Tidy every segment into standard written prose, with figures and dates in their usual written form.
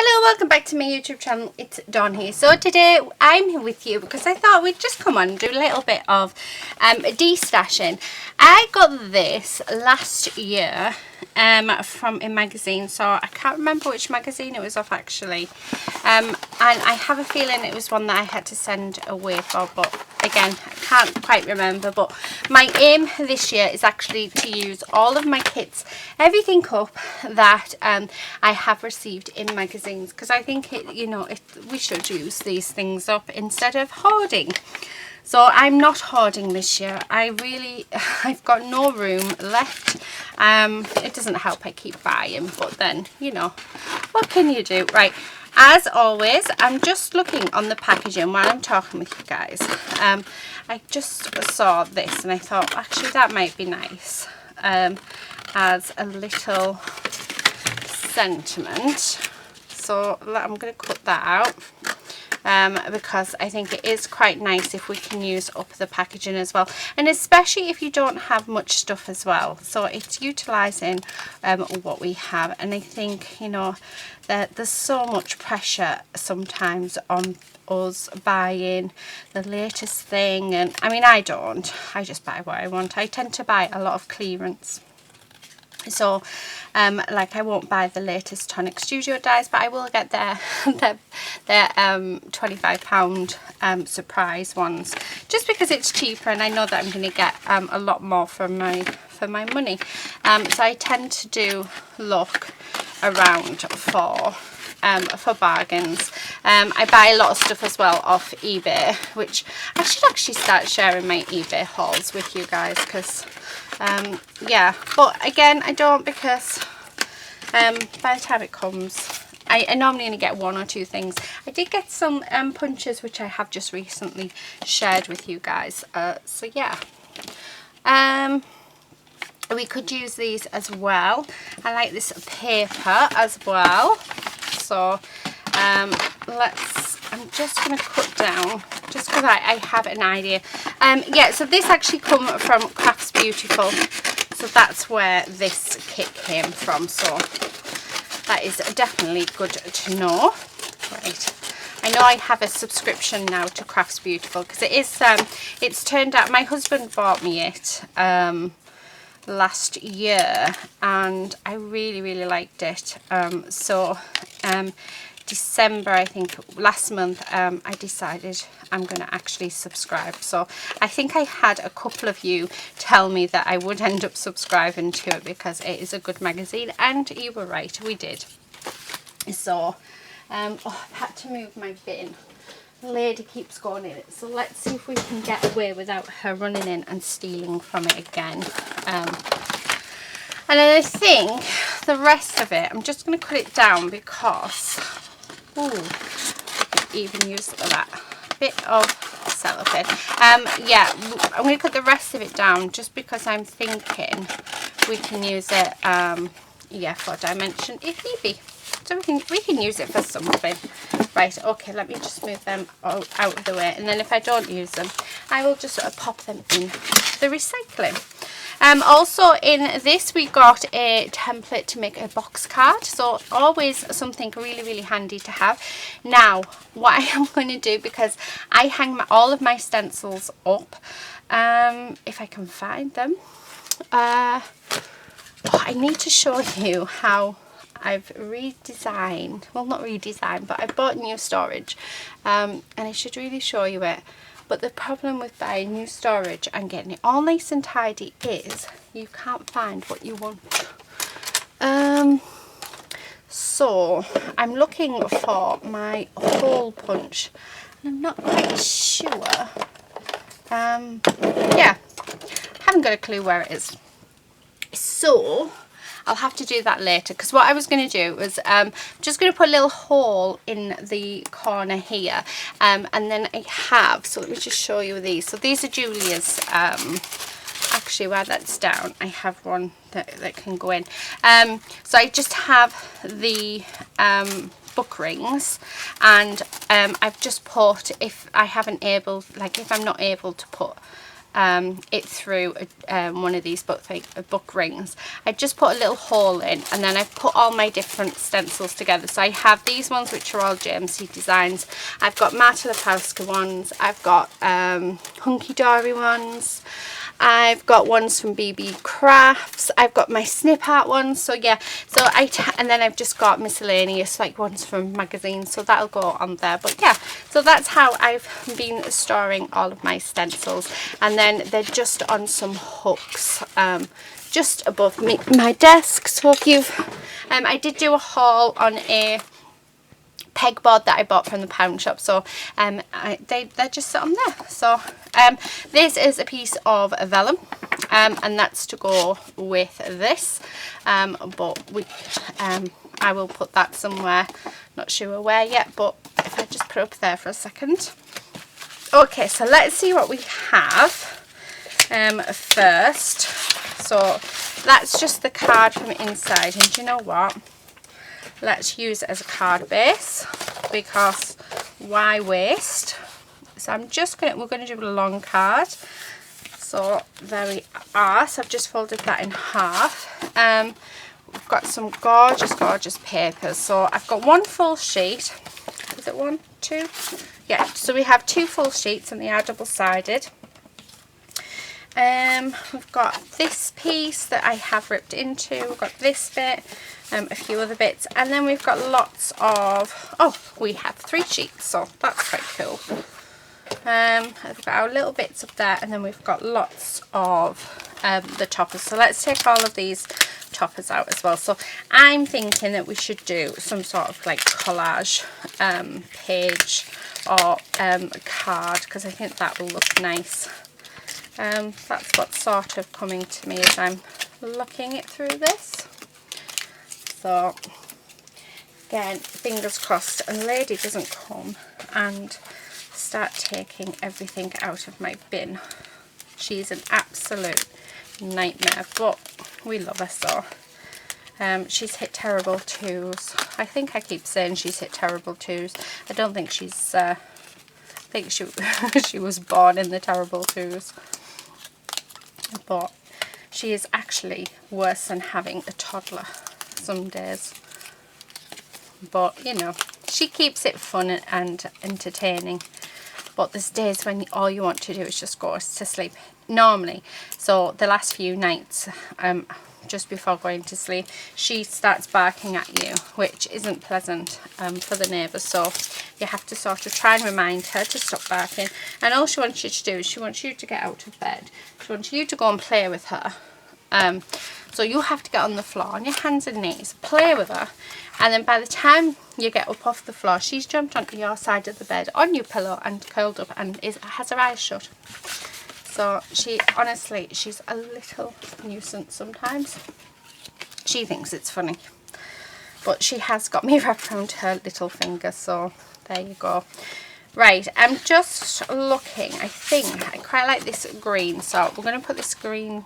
Hello, welcome back to my YouTube channel. It's Dawn here. So today I'm here with you because I thought we'd just come on and do a little bit of de-stashing. I got this last year from a magazine, so I can't remember which magazine it was off actually, and I have a feeling it was one that I had to send away for, but again I can't quite remember. But my aim this year is actually to use all of my kits, everything up that I have received in magazines, because I think we should use these things up instead of hoarding. So I'm not hoarding this year. I've got no room left. It doesn't help I keep buying, but then, what can you do? Right, as always, I'm just looking on the packaging while I'm talking with you guys. I just saw this and I thought, actually, that might be nice as a little sentiment. So I'm going to cut that out. Because I think it is quite nice if we can use up the packaging as well, and especially if you don't have much stuff as well. So it's utilising what we have, and I think that there's so much pressure sometimes on us buying the latest thing, and I mean I just buy what I want. I tend to buy a lot of clearance. So like I won't buy the latest Tonic Studio dies, but I will get their £25 surprise ones, just because it's cheaper and I know that I'm going to get a lot more for my money. So I tend to do look around for bargains. I buy a lot of stuff as well off eBay, which I should actually start sharing my eBay hauls with you guys, because yeah, but again I don't, because by the time it comes I normally only get one or two things. I did get some punches which I have just recently shared with you guys, so yeah, we could use these as well. I like this paper as well, so I'm just going to cut down just because I have an idea. Yeah, so this actually come from Crafts Beautiful, so that's where this kit came from, so that is definitely good to know. Right, I know I have a subscription now to Crafts Beautiful, because it is it's turned out, my husband bought me it last year and I really liked it. So December, I think last month, I decided I'm going to actually subscribe. So I think I had a couple of you tell me that I would end up subscribing to it because it is a good magazine, and you were right, we did. So oh, I've had to move my bin. The lady keeps going in it, so let's see if we can get away without her running in and stealing from it again. And then I think the rest of it, I'm just going to cut it down because, ooh, even use that bit of cellophane. Yeah, I'm going to cut the rest of it down just because I'm thinking we can use it, yeah, for dimension if need be. So we can use it for something. Right, okay, let me just move them out of the way, and then if I don't use them, I will just pop them in the recycling. Also in this we got a template to make a box card, so always something really handy to have. Now what I am going to do, because I hang all of my stencils up, if I can find them, I need to show you how I've redesigned, well not redesigned, but I bought new storage, and I should really show you it. But the problem with buying new storage and getting it all nice and tidy is you can't find what you want. So I'm looking for my hole punch and I'm not quite sure. Yeah, haven't got a clue where it is. So I'll have to do that later, because what I was going to do was just going to put a little hole in the corner here, and then I have, so let me just show you these. So these are Julia's, actually while that's down I have one that can go in. So I just have the book rings, and I've just put, if I'm not able to put it through one of these book rings. I just put a little hole in, and then I've put all my different stencils together. So I have these ones which are all JMC Designs. I've got Marta Lepowska ones. I've got Hunky Dory ones. I've got ones from BB Crafts. I've got my snip art ones. So yeah, so and then I've just got miscellaneous like ones from magazines, so that'll go on there. But yeah, so that's how I've been storing all of my stencils, and then they're just on some hooks just above my desk. So if you've I did do a haul on a pegboard that I bought from the pound shop, so they're just sit on there. So this is a piece of vellum, and that's to go with this, but I will put that somewhere, not sure where yet, but if I just put it up there for a second. Okay, so let's see what we have first. So that's just the card from inside, and do you know what? Let's use it as a card base, because why waste? So we're going to do a long card. So there we are. So I've just folded that in half. We've got some gorgeous papers. So I've got one full sheet. Is it one, two? Yeah, so we have 2 full sheets, and they are double-sided. We've got this piece that I have ripped into. We've got this bit, a few other bits, and then we've got lots of, we have 3 sheets, so that's quite cool. We've got our little bits up there, and then we've got lots of the toppers. So let's take all of these toppers out as well. So I'm thinking that we should do some sort of like collage page or card, because I think that will look nice. That's what's sort of coming to me as I'm looking it through this. So again, fingers crossed a lady doesn't come and start taking everything out of my bin. She's an absolute nightmare, but we love her so. She's hit terrible twos. I think I keep saying she's hit terrible twos. I don't think she's I think she was born in the terrible twos. But she is actually worse than having a toddler some days. But you know, she keeps it fun and entertaining. But there's days when all you want to do is just go to sleep normally. So the last few nights, just before going to sleep, she starts barking at you, which isn't pleasant for the neighbours. So you have to sort of try and remind her to stop barking. And all she wants you to do is she wants you to get out of bed. She wants you to go and play with her. So you have to get on the floor on your hands and knees, play with her, and then by the time you get up off the floor, she's jumped onto your side of the bed on your pillow and curled up and has her eyes shut. So honestly, she's a little nuisance sometimes. She thinks it's funny, but she has got me wrapped around her little finger, so there you go. Right, I'm just looking, I think I quite like this green, so we're going to put this green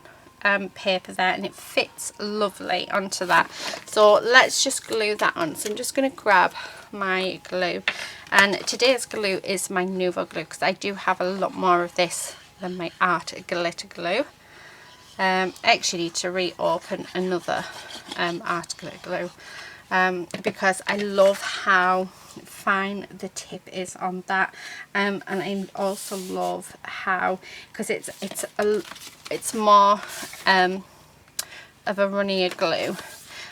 paper there, and it fits lovely onto that. So let's just glue that on. So I'm just going to grab my glue, and today's glue is my Nuvo glue, because I do have a lot more of this than my art glitter glue. I actually need to reopen another art glitter glue, because I love how fine the tip is on that, and I also love how, because it's more of a runnier glue,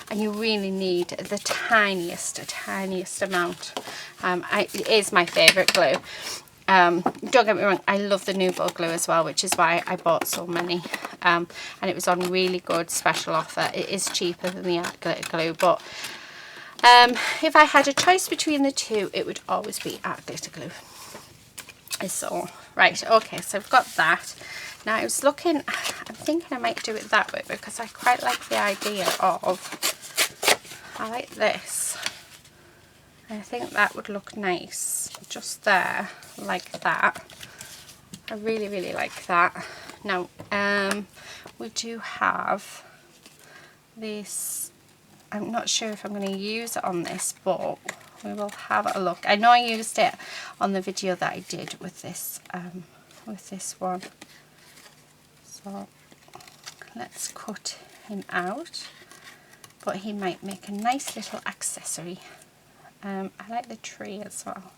and you really need the tiniest amount. It is my favourite glue. Don't get me wrong, I love the Nuvo glue as well, which is why I bought so many, and it was on really good special offer. It is cheaper than the art glitter glue, but if I had a choice between the two, it would always be art glitter glue. So right, okay, so I've got that. Now I was looking, I'm thinking I might do it that way, because I quite like the idea of, I like this. I think that would look nice just there, like that. I really like that. Now we do have this, I'm not sure if I'm going to use it on this, but we will have a look. I know I used it on the video that I did with this one. So let's cut him out, but he might make a nice little accessory. I like the tree as well.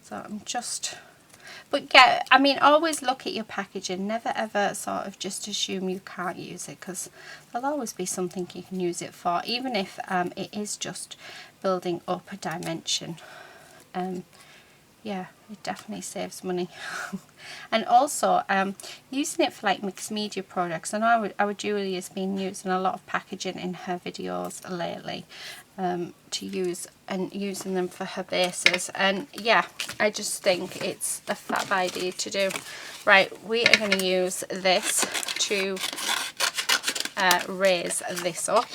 So I'm just, but yeah, I mean, always look at your packaging. Never ever sort of just assume you can't use it, because there'll always be something you can use it for, even if it is just building up a dimension. Yeah, it definitely saves money. And also using it for like mixed media products. I know our Julie has been using a lot of packaging in her videos lately, to use, and using them for her bases, and yeah, I just think it's a fab idea to do. Right, we are going to use this to raise this up.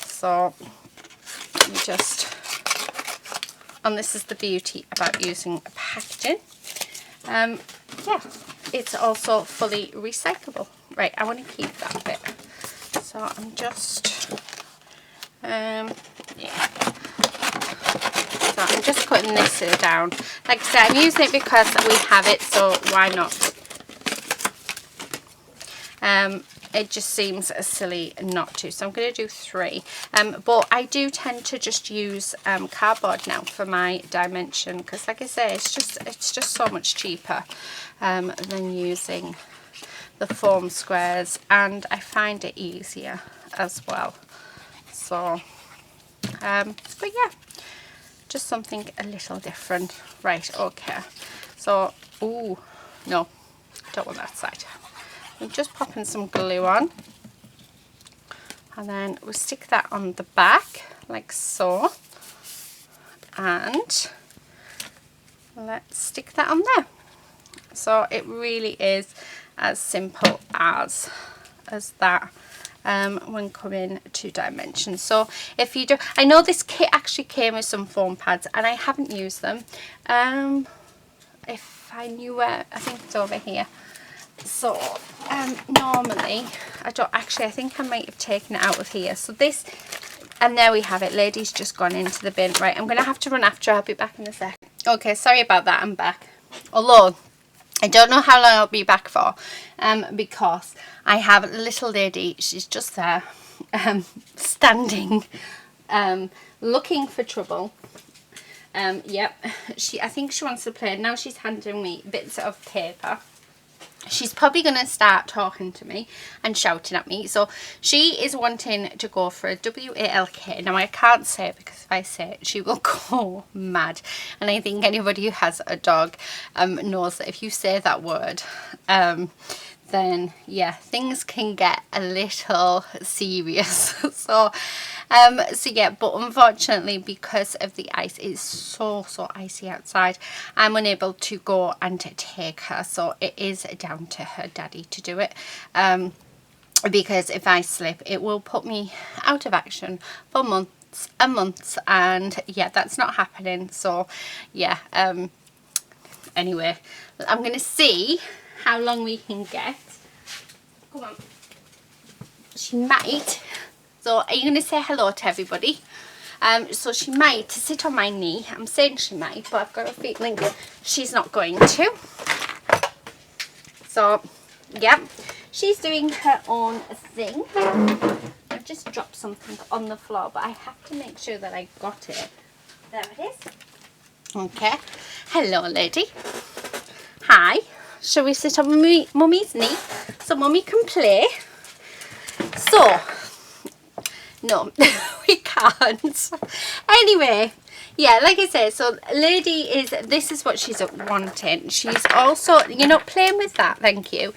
So you just, and this is the beauty about using packaging. Yeah, it's also fully recyclable. Right, I want to keep that bit, so I'm just yeah, so I'm just cutting this down. Like I said, I'm using it because we have it, so why not? It just seems silly not to, so I'm going to do 3, but I do tend to just use cardboard now for my dimension, because like I say, it's just so much cheaper than using the foam squares, and I find it easier as well. So but yeah, just something a little different. Right, okay, so ooh, no, don't want that side. I'm just popping some glue on, and then we'll stick that on the back like so, and let's stick that on there. So it really is as simple as that when coming to dimensions. So if you do, I know this kit actually came with some foam pads, and I haven't used them. If I knew where, I think it's over here. So normally I don't actually, I think I might have taken it out of here. So this, and there we have it. Lady's just gone into the bin. Right, I'm gonna have to run after her. I'll be back in a sec. Okay, sorry about that, I'm back. Although I don't know how long I'll be back for, because I have a little lady, she's just there, standing, looking for trouble. Yep, I think she wants to play. Now she's handing me bits of paper. She's probably going to start talking to me and shouting at me. So she is wanting to go for a WALK. Now I can't say it, because if I say it, she will go mad. And I think anybody who has a dog knows that if you say that word, then yeah, things can get a little serious. So yeah, but unfortunately, because of the ice, it's so icy outside, I'm unable to go and take her, so it is down to her daddy to do it, because if I slip, it will put me out of action for months and months, and yeah, that's not happening. So yeah, anyway, I'm gonna see how long we can get. Come on, she might. So are you going to say hello to everybody? So she might sit on my knee. I'm saying she might, but I've got a feeling she's not going to. So, yeah, she's doing her own thing. I've just dropped something on the floor, but I have to make sure that I got it. There it is. Okay. Hello, lady. Hi. Shall we sit on Mummy's knee so Mummy can play? So, no, we can't. Anyway, yeah, like I said, so lady is, this is what she's wanting. She's also, you're not playing with that, thank you.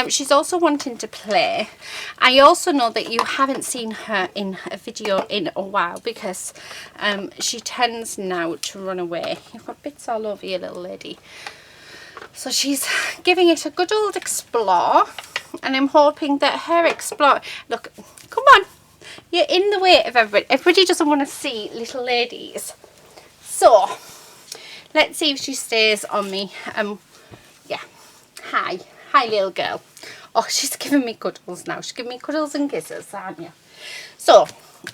She's also wanting to play. I also know that you haven't seen her in a video in a while, because she tends now to run away. You've got bits all over you, little lady. So she's giving it a good old explore, and I'm hoping that her explore, look, come on, you're in the way of everybody. Everybody doesn't want to see little ladies. So let's see if she stays on me. Yeah, hi little girl. Oh, she's giving me cuddles now. She's giving me cuddles and kisses, aren't you? So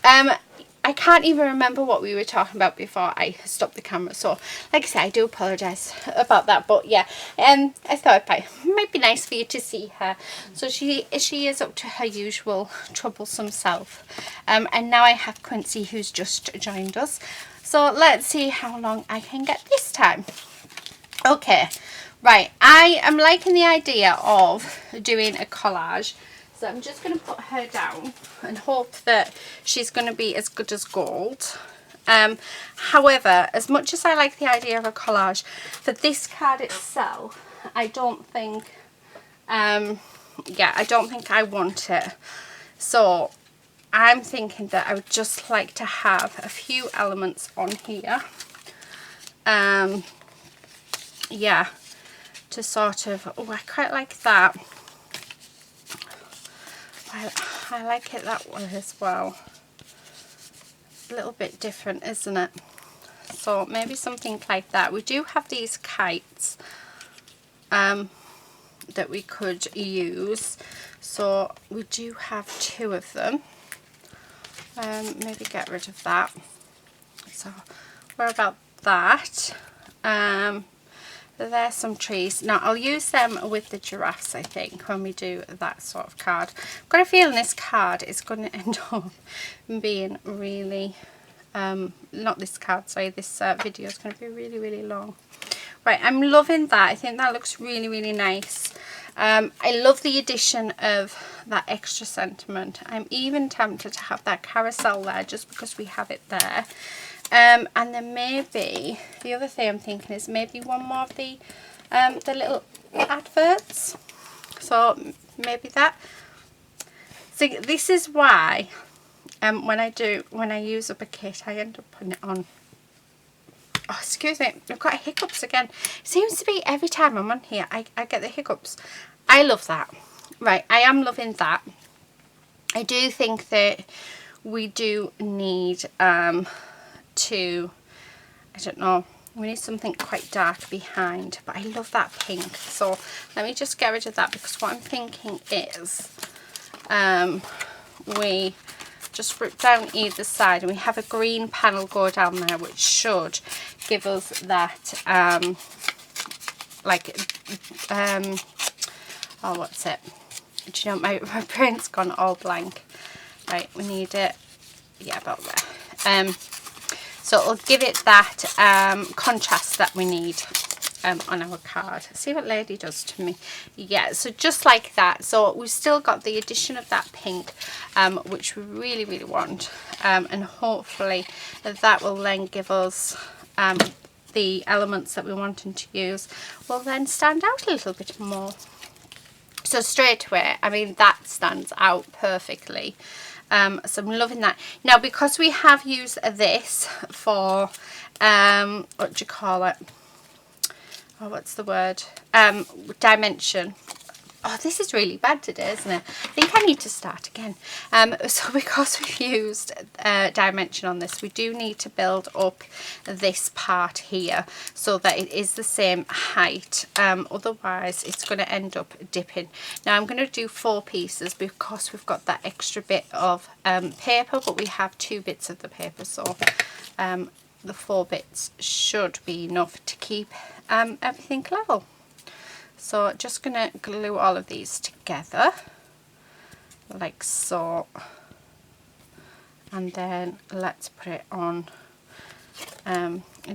I I can't even remember what we were talking about before I stopped the camera. So, like I said, I do apologise about that. But yeah, I thought it might be nice for you to see her. So she is up to her usual troublesome self. And now I have Quincy, who's just joined us. So let's see how long I can get this time. Okay, right. I am liking the idea of doing a collage. So I'm just going to put her down and hope that she's going to be as good as gold. However, as much as I like the idea of a collage, for this card itself, I don't think, I don't think I want it. So I'm thinking that I would just like to have a few elements on here. Yeah, to sort of, oh, I quite like that. I like it that way as well. A little bit different, isn't it? So maybe something like that. We do have these kites that we could use. So we do have 2 of them. Maybe get rid of that. So we're about that. There's some trees. Now I'll use them with the giraffes, I think, when we do that sort of card. I've got a feeling this card is going to end up being really, not this card, sorry, this video is going to be really, really long. Right, I'm loving that. I think that looks really, really nice. I love the addition of that extra sentiment. I'm even tempted to have that carousel there just because we have it there. And then maybe the other thing I'm thinking is maybe one more of the little adverts. So maybe that. So this is why when I use up a kit, I end up putting it on. Oh, excuse me, I've got hiccups again. It seems to be every time I'm on here, I get the hiccups. I love that. Right, I am loving that. I do think that we do need to, I don't know, we need something quite dark behind, but I love that pink. So let me just get rid of that, because what I'm thinking is we just rip down either side and we have a green panel go down there, which should give us that oh, what's it, do you know, my brain's gone all blank. Right, we need it, yeah, about there. So it'll give it that contrast that we need on our card. See what Lady does to me. Yeah, so just like that. So we've still got the addition of that pink, which we really, really want. And hopefully that will then give us the elements that we're wanting to use will then stand out a little bit more. So straight away, I mean, that stands out perfectly. So I'm loving that. Now, because we have used this for, what do you call it? Oh, what's the word? Dimension. Oh, this is really bad today, isn't it? I think I need to start again. So because we've used dimension on this, we do need to build up this part here so that it is the same height. Otherwise, it's going to end up dipping. Now, I'm going to do 4 pieces because we've got that extra bit of paper, but we have 2 bits of the paper. So the 4 bits should be enough to keep everything level. So just going to glue all of these together like so, and then let's put it on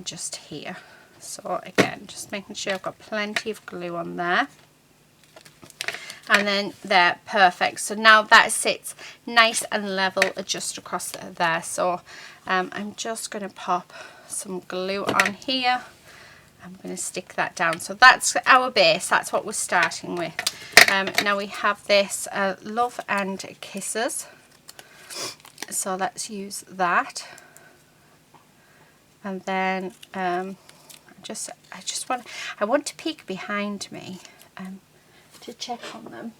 just here. So again, just making sure I've got plenty of glue on there, and then there, perfect. So now that sits nice and level just across there. So I'm just going to pop some glue on here. I'm going to stick that down. So that's our base. That's what we're starting with. Now we have this Love and Kisses. So let's use that. And then I want to peek behind me to check on them.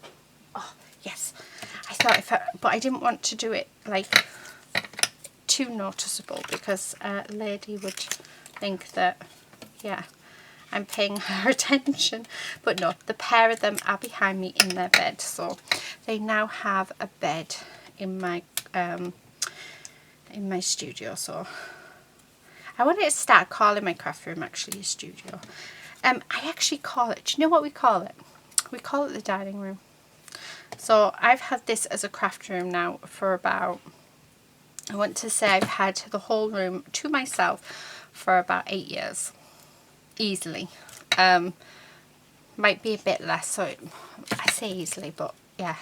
Oh yes, I thought but I didn't want to do it like too noticeable, because Lady would think that, yeah, I'm paying her attention. But no, the pair of them are behind me in their bed. So they now have a bed in my in my studio. So I wanted to start calling my craft room actually a studio. I actually call it, do you know what we call it? We call it the dining room. So I've had this as a craft room now for about, I want to say I've had the whole room to myself for about 8 years. Easily. Might be a bit less, so I say easily, but yeah.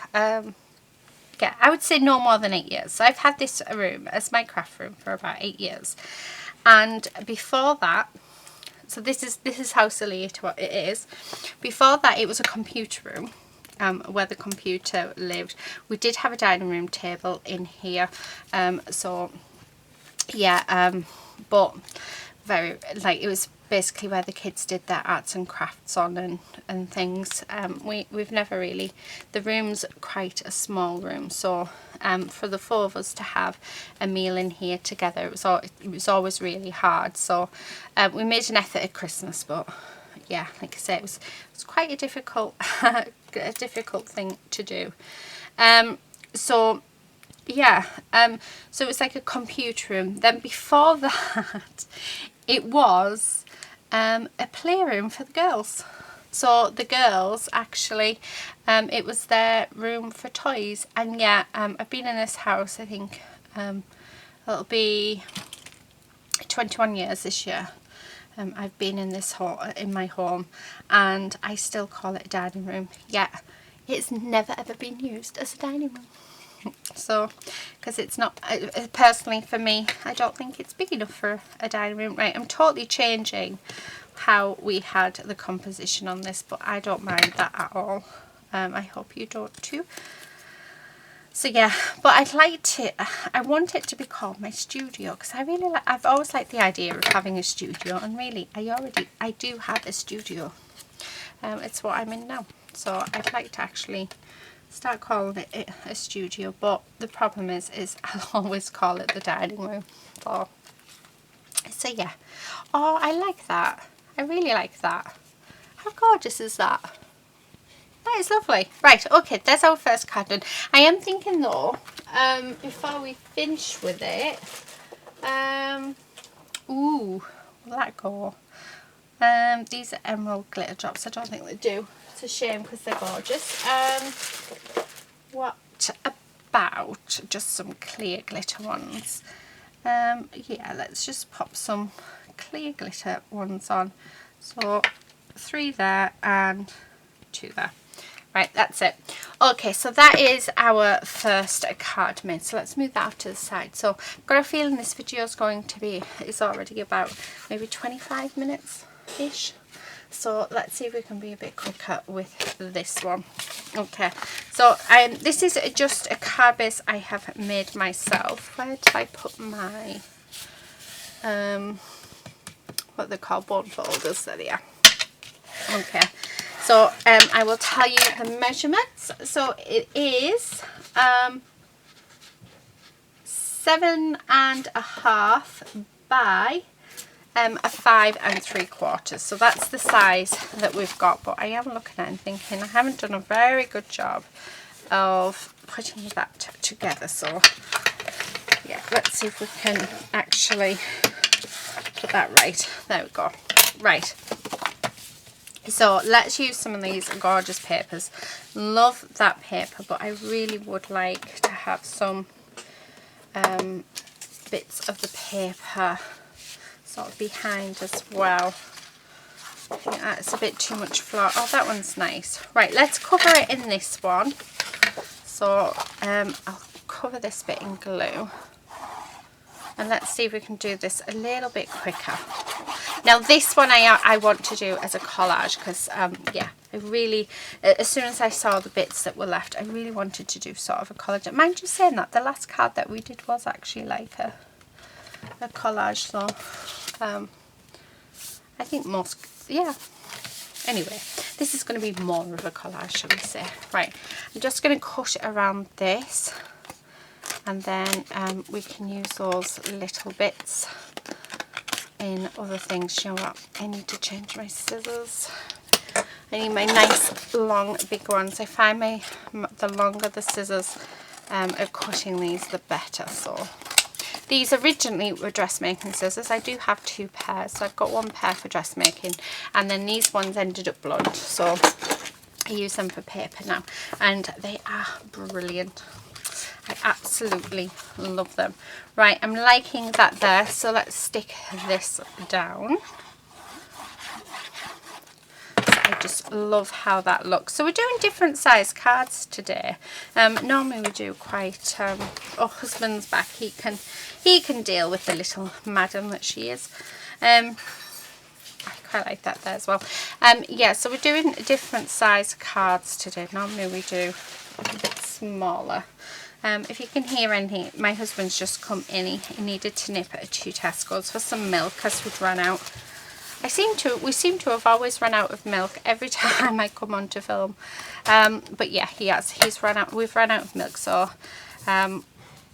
Yeah, I would say no more than 8 years. So I've had this room as my craft room for about 8 years. And before that, so this is how silly it is. Before that, it was a computer room. Where the computer lived. We did have a dining room table in here, so yeah, but very, like, it was basically where the kids did their arts and crafts on and things. We've never really, the room's quite a small room, so for the 4 of us to have a meal in here together, it was always really hard. So we made an effort at Christmas, but yeah, like I say, it was quite a difficult thing to do. So yeah, so it was like a computer room. Then before that, it was a playroom for the girls. So the girls actually, it was their room for toys. And yeah, I've been in this house, I think it'll be 21 years this year. I've been in this in my home, and I still call it a dining room. Yeah, it's never ever been used as a dining room. So, because it's not, personally for me, I don't think it's big enough for a dining room. Right, I'm totally changing how we had the composition on this, but I don't mind that at all. I hope you don't too. So yeah, but I want it to be called my studio, because I've always liked the idea of having a studio, and really I do have a studio. It's what I'm in now, so I'd like to actually start calling it a studio, but the problem is I'll always call it the dining room. So yeah. Oh, I like that. I really like that. How gorgeous is that? That is lovely. Right, okay, there's our first card done. I am thinking though, before we finish with it, ooh, will that go? These are emerald glitter drops. I don't think they do. It's a shame because they're gorgeous. What about just some clear glitter ones? Yeah, let's just pop some clear glitter ones on. So 3 there and 2 there. Right, that's it. Okay, so that is our first card made. So let's move that off to the side. So I've got a feeling this video is going to be, it's already about maybe 25 minutes-ish. So let's see if we can be a bit quicker with this one. Okay, so this is just a card base I have made myself. Where did I put my, what they're called, bone folders? There they are. Okay. So I will tell you the measurements. So it is 7.5 by a 5 3/4. So that's the size that we've got. But I am looking at it and thinking I haven't done a very good job of putting that together. So yeah, let's see if we can actually put that right. There we go. Right. So let's use some of these gorgeous papers. Love that paper, but I really would like to have some bits of the paper sort of behind as well. I think that's a bit too much floor. Oh, that one's nice. Right, let's cover it in this one. So I'll cover this bit in glue. And let's see if we can do this a little bit quicker. Now this one I want to do as a collage because, yeah, I really, as soon as I saw the bits that were left, I really wanted to do sort of a collage. Mind you saying that, the last card that we did was actually like a collage, so I think most, yeah. Anyway, this is going to be more of a collage, shall we say. Right, I'm just going to cut around this, and then we can use those little bits in other things. You know what, I need to change my scissors. I need my nice long big ones. I find the longer the scissors at cutting these, the better. So these originally were dressmaking scissors. I do have 2 pairs, so I've got 1 pair for dressmaking, and then these ones ended up blunt, so I use them for paper now, and they are brilliant. I absolutely love them. Right, I'm liking that there, so let's stick this down. I just love how that looks. So we're doing different size cards today. Normally we do quite, oh, husband's back, he can deal with the little madam that she is. I quite like that there as well. Yeah, so we're doing different size cards today. Normally we do a bit smaller. If you can hear anything, my husband's just come in. He needed to nip at 2 Tesco's for some milk because we'd run out. We seem to have always run out of milk every time I come on to film. But yeah, he's run out. We've run out of milk, so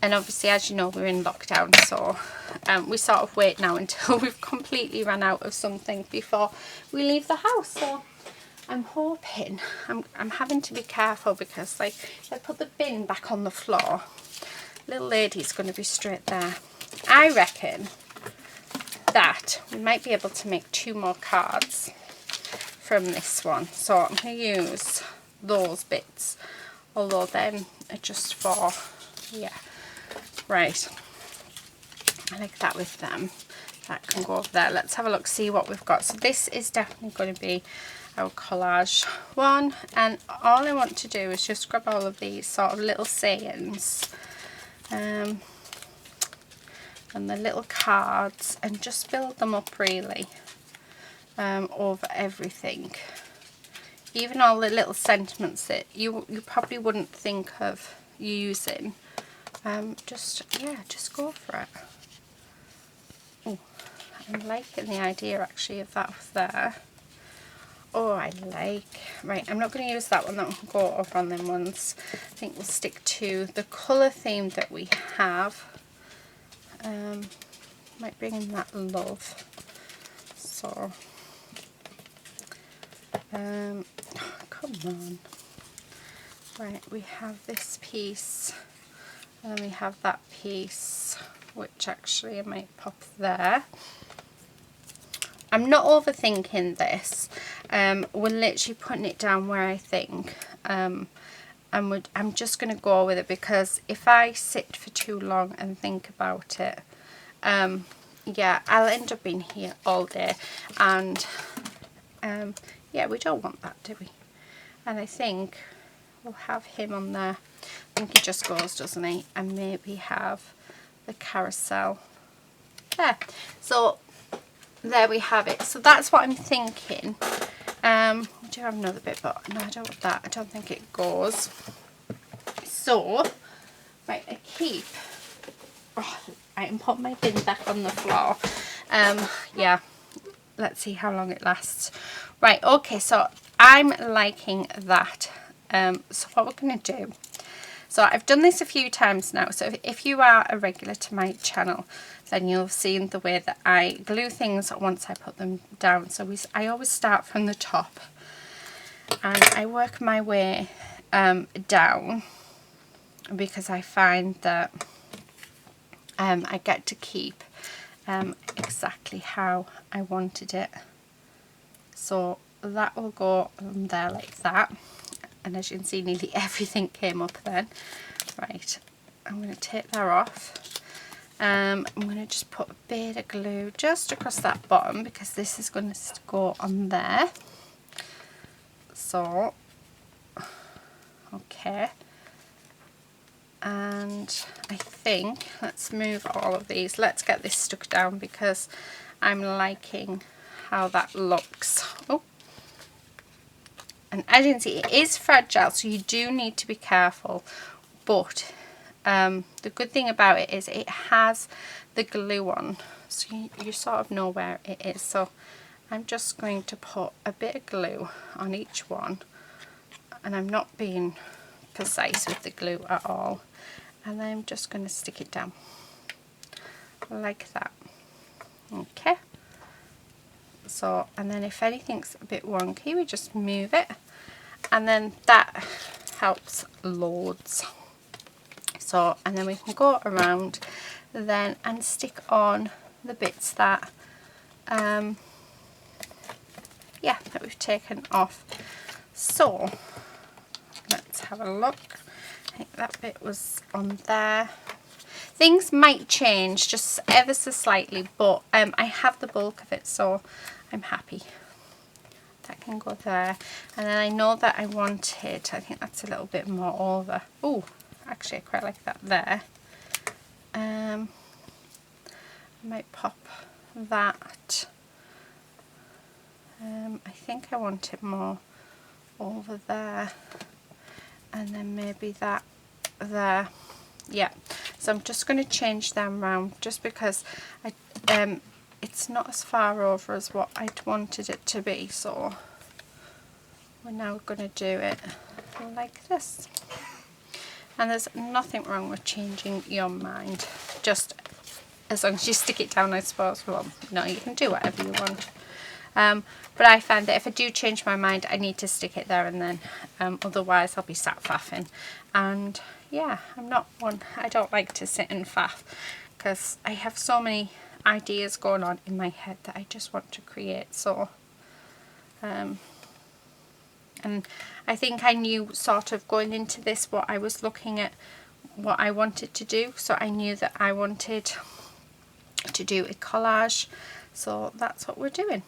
and obviously, as you know, we're in lockdown, so we sort of wait now until we've completely run out of something before we leave the house. So I'm hoping, I'm having to be careful because, like, if I put the bin back on the floor, little lady's going to be straight there. I reckon that we might be able to make 2 more cards from this one, so I'm going to use those bits, although them are just for, yeah, right, I like that with them. That can go over there. Let's have a look, see what we've got. So this is definitely going to be our collage one, and all I want to do is just grab all of these sort of little sayings and the little cards and just build them up really over everything, even all the little sentiments that you probably wouldn't think of using. Just go for it. Oh, I'm liking the idea actually of that there. Oh, I like, right, I'm not going to use that one, that one can go over on them ones. I think we'll stick to the colour theme that we have. Might bring in that love, so oh, come on. Right, we have this piece and then we have that piece, which actually I might pop there. I'm not overthinking this. We're literally putting it down where I think, and I'm just going to go with it, because if I sit for too long and think about it, yeah, I'll end up being here all day, and yeah, we don't want that, do we? And I think we'll have him on there. I think he just goes, doesn't he? And maybe have the carousel there. So there we have it. So that's what I'm thinking. We do have another bit, but no, I don't want that. I don't think it goes. So, right, I keep, oh, I can put my bin back on the floor. Yeah, let's see how long it lasts. Right, okay, so I'm liking that. So what we're going to do, so I've done this a few times now, so if you are a regular to my channel, then you'll have seen the way that I glue things once I put them down. So I always start from the top and I work my way down, because I find that I get to keep exactly how I wanted it. So that will go there like that, and as you can see, nearly everything came up then. Right, I'm going to take that off. I'm going to just put a bit of glue just across that bottom, because this is going to go on there. So, okay. And I think, let's move all of these. Let's get this stuck down, because I'm liking how that looks. Oh. And as you can see, it is fragile, so you do need to be careful. But the good thing about it is it has the glue on, so you sort of know where it is. So I'm just going to put a bit of glue on each one, and I'm not being precise with the glue at all, and then I'm just going to stick it down like that. Okay, so, and then if anything's a bit wonky, we just move it, and then that helps loads. So, and then we can go around then and stick on the bits that yeah, that we've taken off. So let's have a look. I think that bit was on there. Things might change just ever so slightly, but I have the bulk of it, so I'm happy. That can go there. And then I know that I wanted, I think that's a little bit more over. Oh, actually I quite like that there. I might pop that. I think I want it more over there, and then maybe that there. Yeah, so I'm just going to change them around just because it's not as far over as what I'd wanted it to be, so we're now going to do it like this. And there's nothing wrong with changing your mind, just as long as you stick it down, I suppose. Well, no, you can do whatever you want. But I find that if I do change my mind, I need to stick it there and then. Otherwise, I'll be sat faffing. And yeah, I don't like to sit and faff because I have so many ideas going on in my head that I just want to create. So, and I think I knew sort of going into this what I was looking at, what I wanted to do. So I knew that I wanted to do a collage. So that's what we're doing.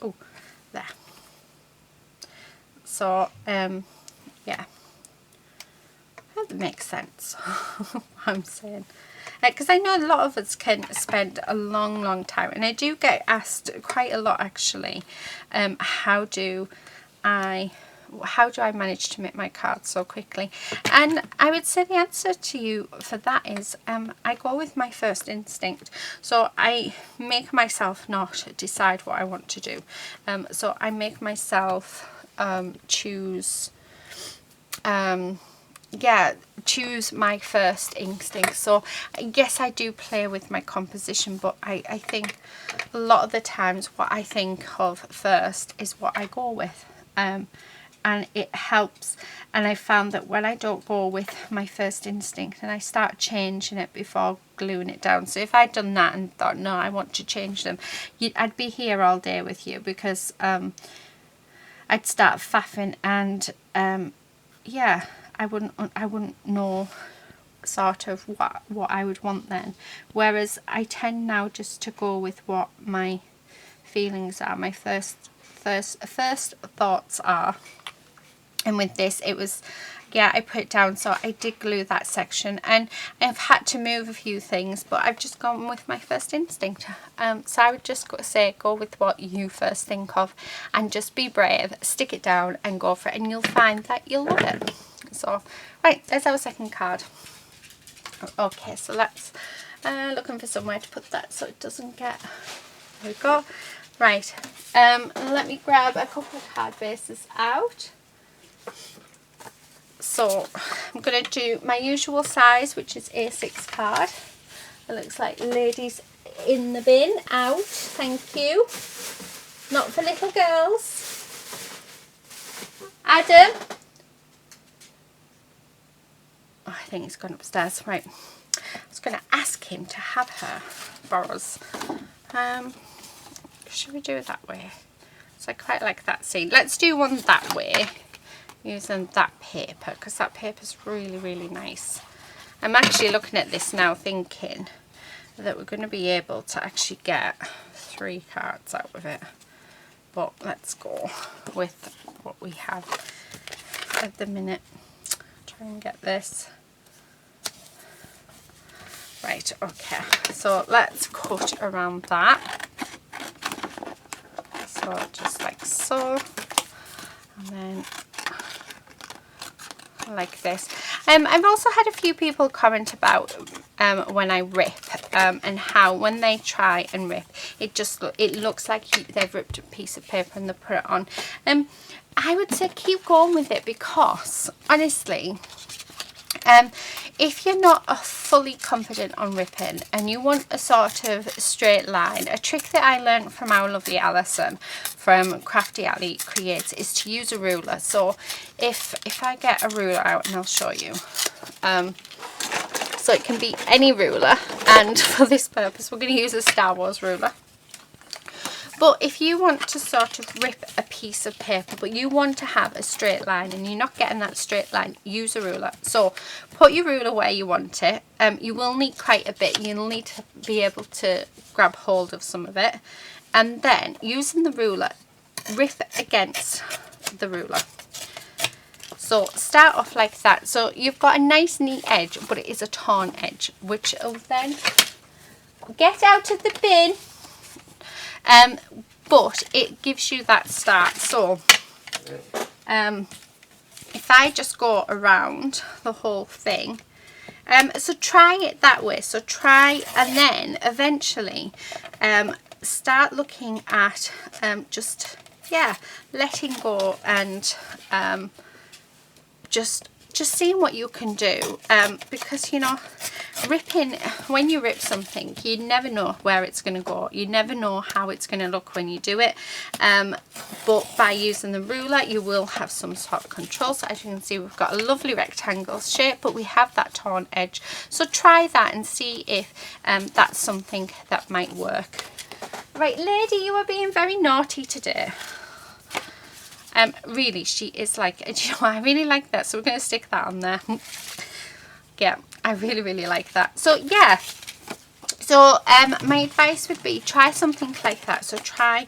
Oh, there. So, yeah. That makes sense what I'm saying. Because I know a lot of us can spend a long time, and I do get asked quite a lot actually, how do I manage to make my cards so quickly? And I would say the answer to you for that is I go with my first instinct. So I make myself not decide what I want to do. So I make myself choose my first instinct. So yes, I do play with my composition, but I think a lot of the times what I think of first is what I go with. And it helps, and I found that when I don't go with my first instinct and I start changing it before gluing it down, so if I'd done that and thought no, I want to change them, I'd be here all day with you, because I'd start faffing, and yeah, I wouldn't know sort of what I would want then. Whereas I tend now just to go with what my feelings are, my first thoughts are. And with this, it was, yeah, I put it down, so I did glue that section, and I've had to move a few things, but I've just gone with my first instinct. So I would just go with what you first think of, and just be brave, stick it down and go for it, and you'll find that you'll love it. So, right, there's our second card. Okay, so let's, looking for somewhere to put that so it doesn't get, there we go. Right, let me grab a couple of card bases out. So I'm going to do my usual size, which is A6 card. It looks like ladies in the bin, out, thank you. Not for little girls. Adam? Oh, I think he's gone upstairs. Right, I was going to ask him to have her for us. Should we do it that way? So I quite like that scene. Let's do one that way, using that paper, because that paper's really nice. I'm actually looking at this now thinking that we're going to be able to actually get 3 cards out of it, but let's go with what we have at the minute. Try and get this right. Okay, so let's cut around that, so just like so, and then like this. I've also had a few people comment about when I rip, and how when they try and rip, it looks like they've ripped a piece of paper and they put it on. I would say keep going with it, because honestly, if you're not fully confident on ripping and you want a sort of straight line, a trick that I learned from our lovely Alison from Crafty Ali Creates is to use a ruler. So if I get a ruler out, and I'll show you. So it can be any ruler, and for this purpose we're going to use a Star Wars ruler. But if you want to sort of rip a piece of paper, but you want to have a straight line and you're not getting that straight line, use a ruler. So put your ruler where you want it. You will need quite a bit. You'll need to be able to grab hold of some of it. And then using the ruler, rip against the ruler. So start off like that. So you've got a nice neat edge, but it is a torn edge, which will then get out of the bin. But it gives you that start. So if I just go around the whole thing, so try it that way. So try, and then eventually start looking at just letting go, and just seeing what you can do, because you know, when you rip something, you never know where it's going to go, you never know how it's going to look when you do it, but by using the ruler you will have some sort of control. So as you can see, we've got a lovely rectangle shape, but we have that torn edge. So try that and see if that's something that might work. Right, lady, you are being very naughty today. Really, she is like, do you know what, I really like that, so we're going to stick that on there. Yeah, I really like that. So yeah, so my advice would be try something like that. So try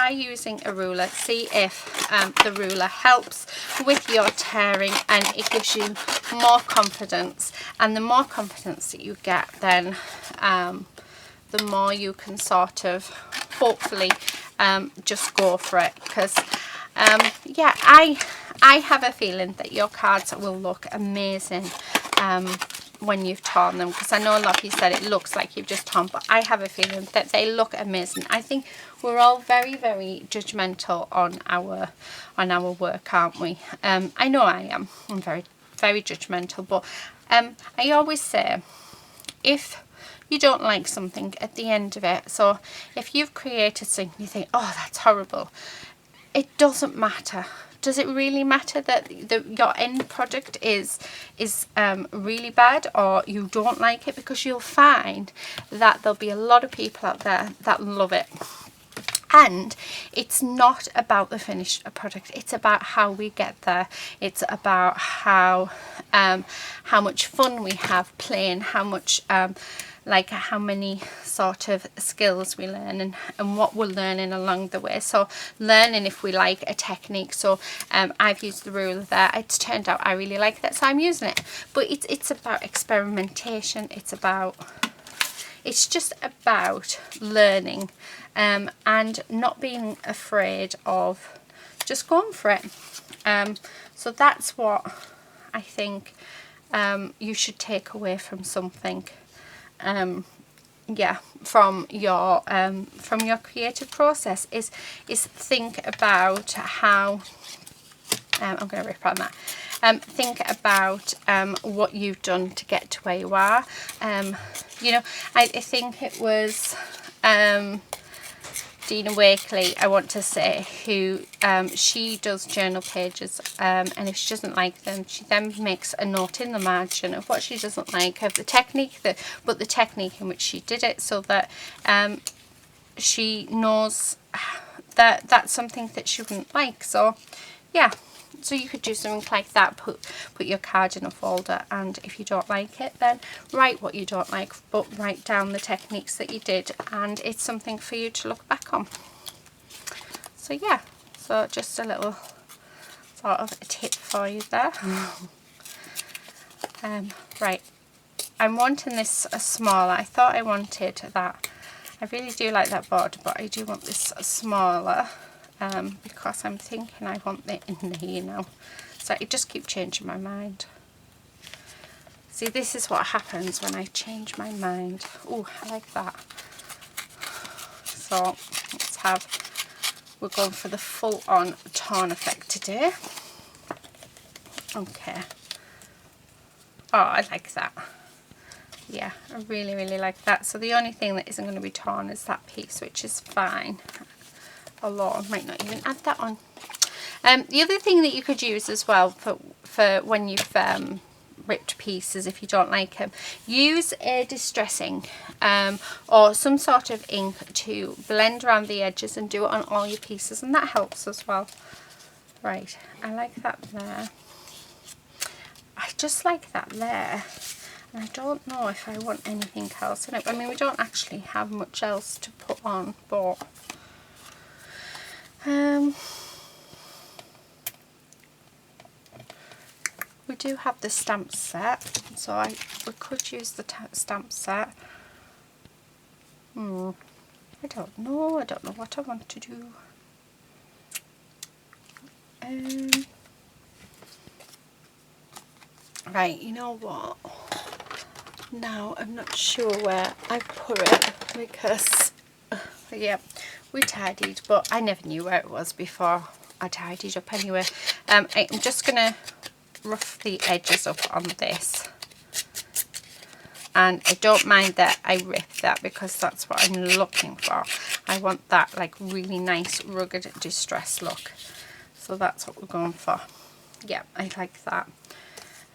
using a ruler, see if the ruler helps with your tearing, and it gives you more confidence, and the more confidence that you get, then the more you can sort of hopefully just go for it, because yeah, I have a feeling that your cards will look amazing when you've torn them, because I know a lot of you said it looks like you've just torn, but I have a feeling that they look amazing. I think we're all very judgmental on our work, aren't we? I know I am. I'm very judgmental, but I always say, if you don't like something at the end of it, so if you've created something you think, oh, that's horrible, it doesn't matter. Does it really matter that your end product is really bad, or you don't like it? Because you'll find that there'll be a lot of people out there that love it. And it's not about the finished product, it's about how we get there. It's about how much fun we have playing, how much like how many sort of skills we learn, and what we're learning along the way. So learning if we like a technique. So I've used the ruler there, it's turned out I really like that, so I'm using it. But it's about experimentation, it's just about learning, and not being afraid of just going for it. So that's what I think you should take away from something. Yeah, from your creative process is think about how I'm going to rip on that. Think about what you've done to get to where you are. You know, I think it was Dina Wakely, I want to say, who she does journal pages, and if she doesn't like them, she then makes a note in the margin of what she doesn't like, of the technique, but the technique in which she did it, so that she knows that that's something that she wouldn't like. So yeah, so you could do something like that, put your card in a folder, and if you don't like it, then write what you don't like, but write down the techniques that you did, and it's something for you to look back on. So yeah, so just a little sort of a tip for you there. Right, I'm wanting this smaller. I thought I wanted that. I really do like that border, but I do want this smaller. Because I'm thinking I want it in here now, so I just keep changing my mind. See, this is what happens when I change my mind. Oh, I like that. So we're going for the full-on torn effect today. Okay. Oh, I like that. Yeah, I really like that. So the only thing that isn't going to be torn is that piece, which is fine. Although I might not even add that on. The other thing that you could use as well for when you've ripped pieces if you don't like them. Use a distressing or some sort of ink to blend around the edges and do it on all your pieces, and that helps as well. Right, I like that there. I just like that there. And I don't know if I want anything else in it. I mean, we don't actually have much else to put on, but we do have the stamp set, so we could use the stamp set. I don't know what I want to do. Right, you know what? Now I'm not sure where I put it because, yeah, we tidied, but I never knew where it was before I tidied up anyway. I'm just going to rough the edges up on this. And I don't mind that I rip that because that's what I'm looking for. I want that like really nice rugged distress look. So that's what we're going for. Yeah, I like that.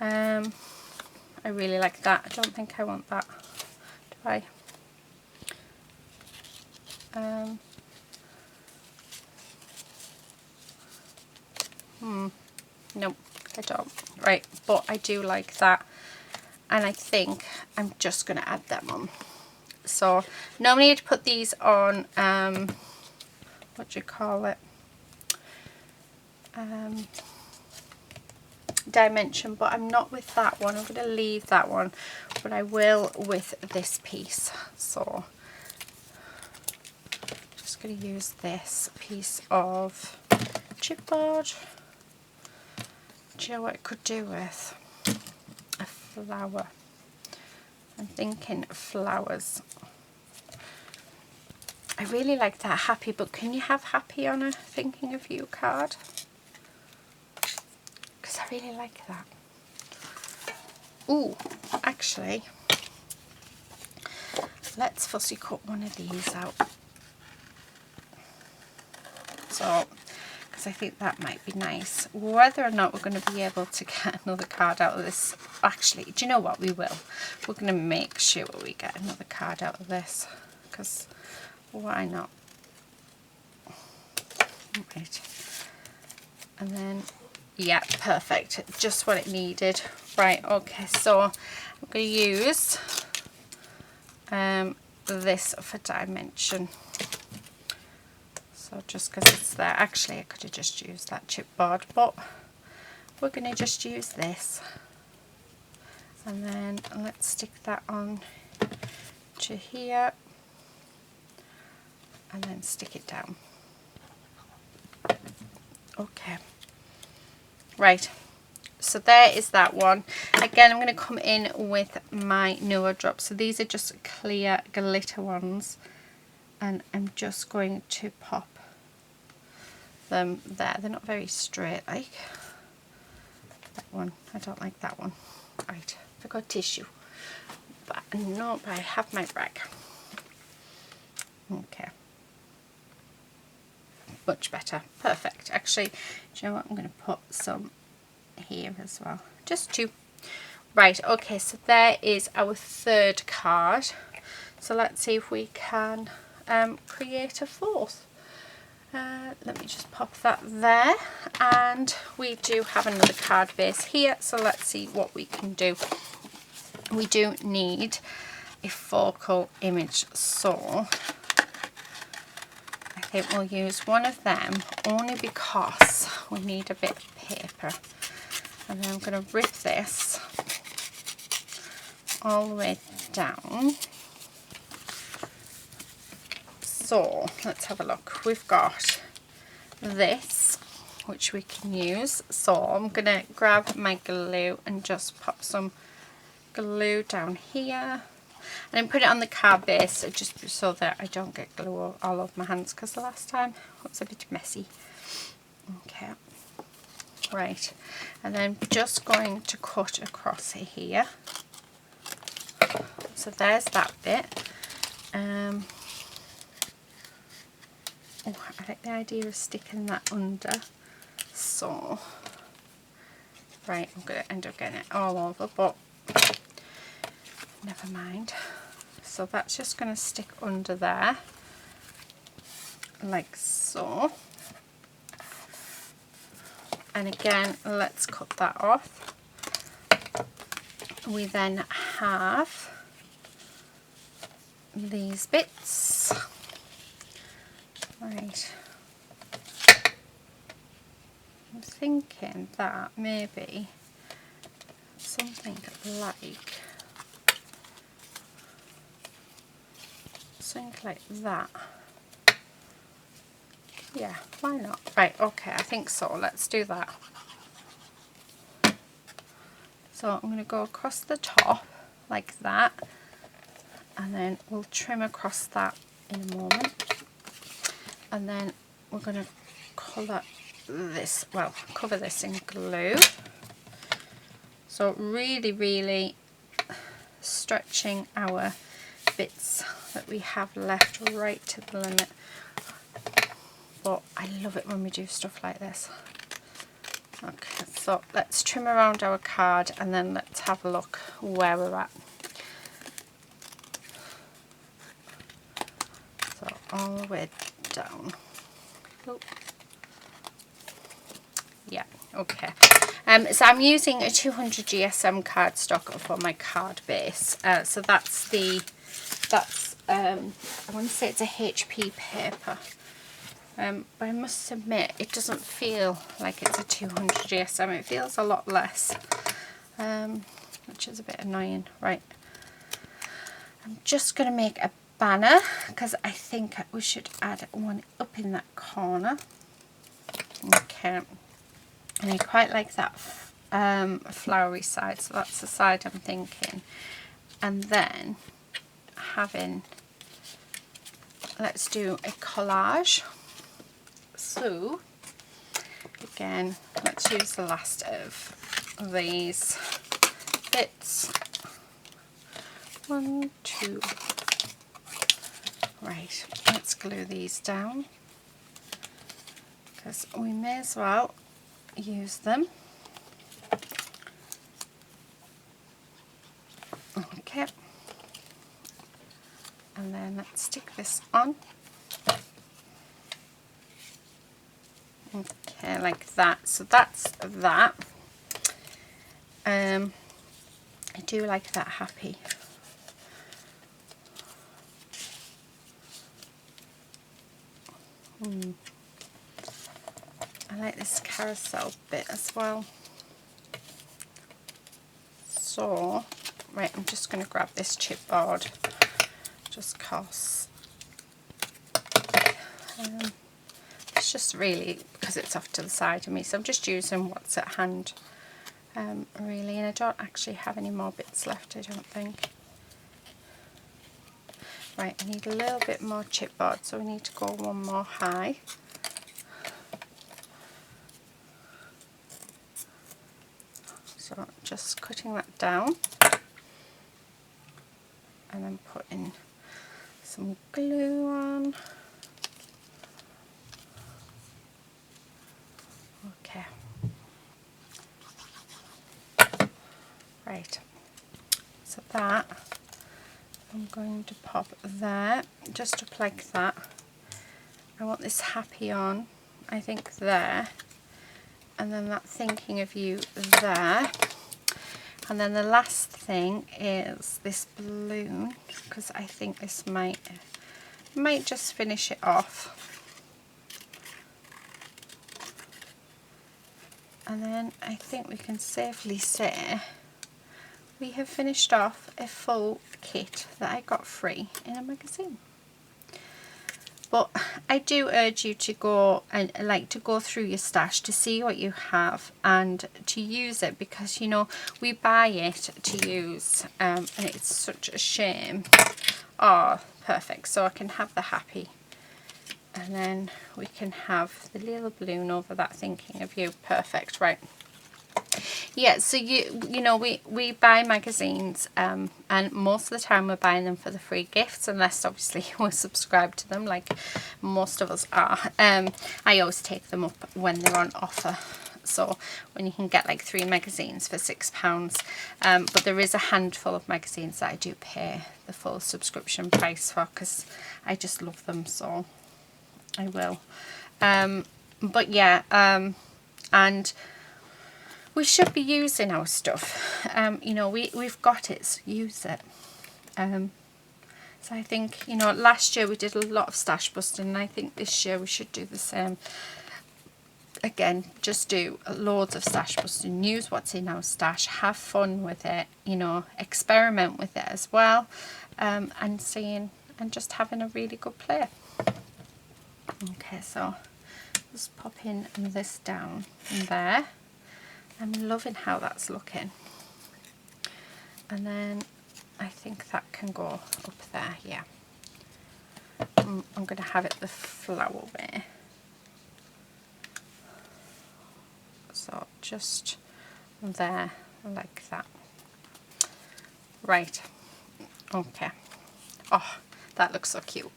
I really like that. I don't think I want that. Do I? Nope, I don't. Right, but I do like that. And I think I'm just going to add them on. So normally you'd put these on, what do you call it? Dimension, but I'm not with that one. I'm going to leave that one, but I will with this piece. So just going to use this piece of chipboard. Do you know what I could do with? A flower. I'm thinking flowers. I really like that happy, but can you have happy on a thinking of you card? Because I really like that. Ooh, actually, let's fussy cut one of these out. So, because I think that might be nice. Whether or not we're going to be able to get another card out of this, actually, do you know what? We will. We're going to make sure we get another card out of this, because why not? Right. And then, yeah, perfect. Just what it needed. Right, okay, so I'm going to use this for dimension. So just because it's there, actually I could have just used that chipboard, but we're going to just use this. And then let's stick that on to here and then stick it down. Okay, right, so there is that one. Again, I'm going to come in with my Noah drops. So these are just clear glitter ones, and I'm just going to pop them there. They're not very straight, like that one. I don't like that one. Right, I got tissue, but no, I have my rag. Okay, much better, perfect. Actually, do you know what? I'm going to put some here as well, just two. Right, okay, so there is our third card. So let's see if we can create a fourth. Let me just pop that there, and we do have another card base here, so let's see what we can do. We do need a focal image, so I think we'll use one of them only because we need a bit of paper. And then I'm going to rip this all the way down. So let's have a look. We've got this, which we can use. So I'm going to grab my glue and just pop some glue down here. And then put it on the card base just so that I don't get glue all over my hands, because the last time it was a bit messy. Okay. Right, and then just going to cut across here. So there's that bit. Oh, I like the idea of sticking that under. So Right, I'm going to end up getting it all over, but never mind. So that's just going to stick under there, like so. And again, let's cut that off. We then have these bits. Right. I'm thinking that maybe something like that. Yeah, why not? Right, okay, I think so. Let's do that. So I'm going to go across the top like that, and then we'll trim across that in a moment. And then we're going to colour this, well, cover this in glue. So really stretching our bits that we have left right to the limit. But I love it when we do stuff like this. Okay, so let's trim around our card and then let's have a look where we're at. So all the way down. Oh. Yeah, okay. So I'm using a 200 GSM cardstock for my card base. So that's I want to say it's a HP paper. But I must admit it doesn't feel like it's a 200 GSM. It feels a lot less, which is a bit annoying. Right, I'm just going to make a banner because I think we should add one up in that corner. Okay, and I quite like that flowery side, so that's the side I'm thinking. And then let's do a collage. So again, let's use the last of these bits. 1, 2. Right, let's glue these down because we may as well use them. Okay, and then let's stick this on. Okay, like that. So that's that. I do like that happy. I like this carousel bit as well. So, right, I'm just going to grab this chipboard just cause it's just really because it's off to the side of me, so I'm just using what's at hand really, and I don't actually have any more bits left, I don't think. Right, I need a little bit more chipboard, so we need to go one more high. So just cutting that down and then putting some glue on. Okay. Right, so that I'm going to pop there, just up like that. I want this happy on, I think there, and then that thinking of you there. And then the last thing is this balloon, because I think this might just finish it off. And then I think we can safely say we have finished off a full kit that I got free in a magazine. But I do urge you to go and go through your stash to see what you have and to use it, because you know we buy it to use and it's such a shame. Oh, perfect. So I can have the happy, and then we can have the little balloon over that thinking of you. Perfect. Right. Yeah, so you know we buy magazines and most of the time we're buying them for the free gifts, unless obviously we're subscribed to them like most of us are. I always take them up when they're on offer so when you can get like 3 magazines for £6, but there is a handful of magazines that I do pay the full subscription price for because I just love them, so I will. But yeah, and we should be using our stuff. You know, we've got it, so use it. So I think, you know, last year we did a lot of stash busting, and I think this year we should do the same. Again, just do loads of stash busting, use what's in our stash, have fun with it, you know, experiment with it as well, and seeing and just having a really good play. Okay, so just popping this down in there. I'm loving how that's looking. And then I think that can go up there, yeah. I'm going to have it the flower way. So just there, like that. Right, okay. Oh, that looks so cute.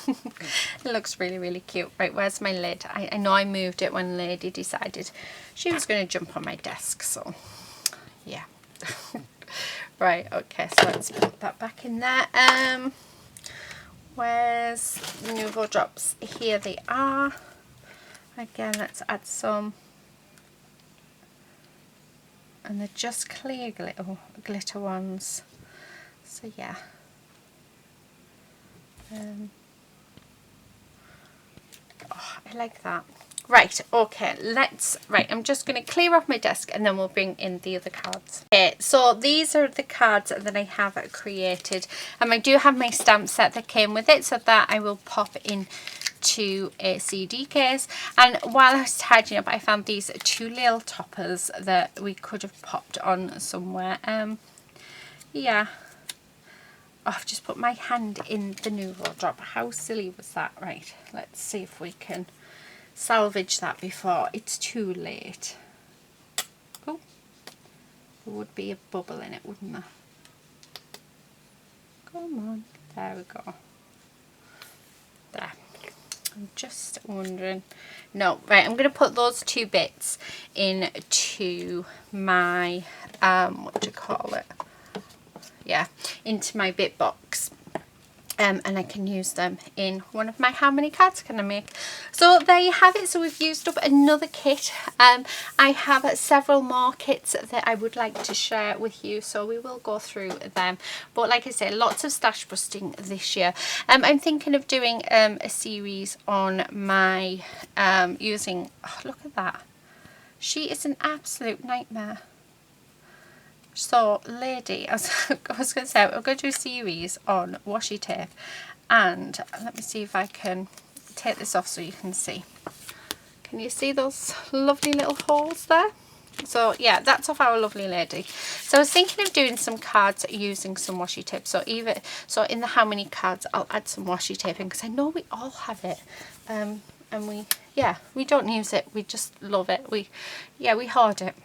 It looks really, really cute. Right, where's my lid? I know I moved it when Lady decided she was going to jump on my desk, so yeah. Right, okay, so let's put that back in there. Where's the Nouveau drops? Here they are. Again, let's add some. And they're just clear glitter ones. So yeah. Oh, I like that. Right, okay, I'm just going to clear off my desk and then we'll bring in the other cards. Okay, so these are the cards that I have created, and I do have my stamp set that came with it, so that I will pop in to a CD case. And while I was tidying up, I found these 2 little toppers that we could have popped on somewhere. Yeah. Oh, I've just put my hand in the Nouveau drop. How silly was that? Right, let's see if we can salvage that before it's too late. Oh, there would be a bubble in it, wouldn't there? Come on, there we go. There. I'm just wondering. No, right, I'm going to put those 2 bits into my, what do you call it? Yeah, into my bit box. And I can use them in one of my how many cards can I make. So there you have it. So we've used up another kit. I have several more kits that I would like to share with you, so we will go through them. But like I say, lots of stash busting this year. I'm thinking of doing a series on my using, oh, look at that, she is an absolute nightmare. So Lady, I was going to say, we're going to do a series on washi tape, and let me see if I can take this off so you can see. Can you see those lovely little holes there? So yeah, that's off our lovely Lady. So I was thinking of doing some cards using some washi tape. So in the how many cards, I'll add some washi tape in, because I know we all have it, and we don't use it, we just love it. We hoard it.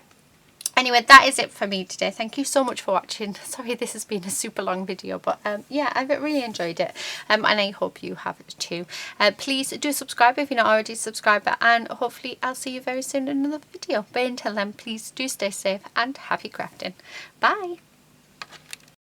Anyway, that is it for me today. Thank you so much for watching. Sorry this has been a super long video, but yeah, I've really enjoyed it, and I hope you have it too. Please do subscribe if you're not already subscribed, and hopefully I'll see you very soon in another video. But until then, please do stay safe and happy crafting. Bye!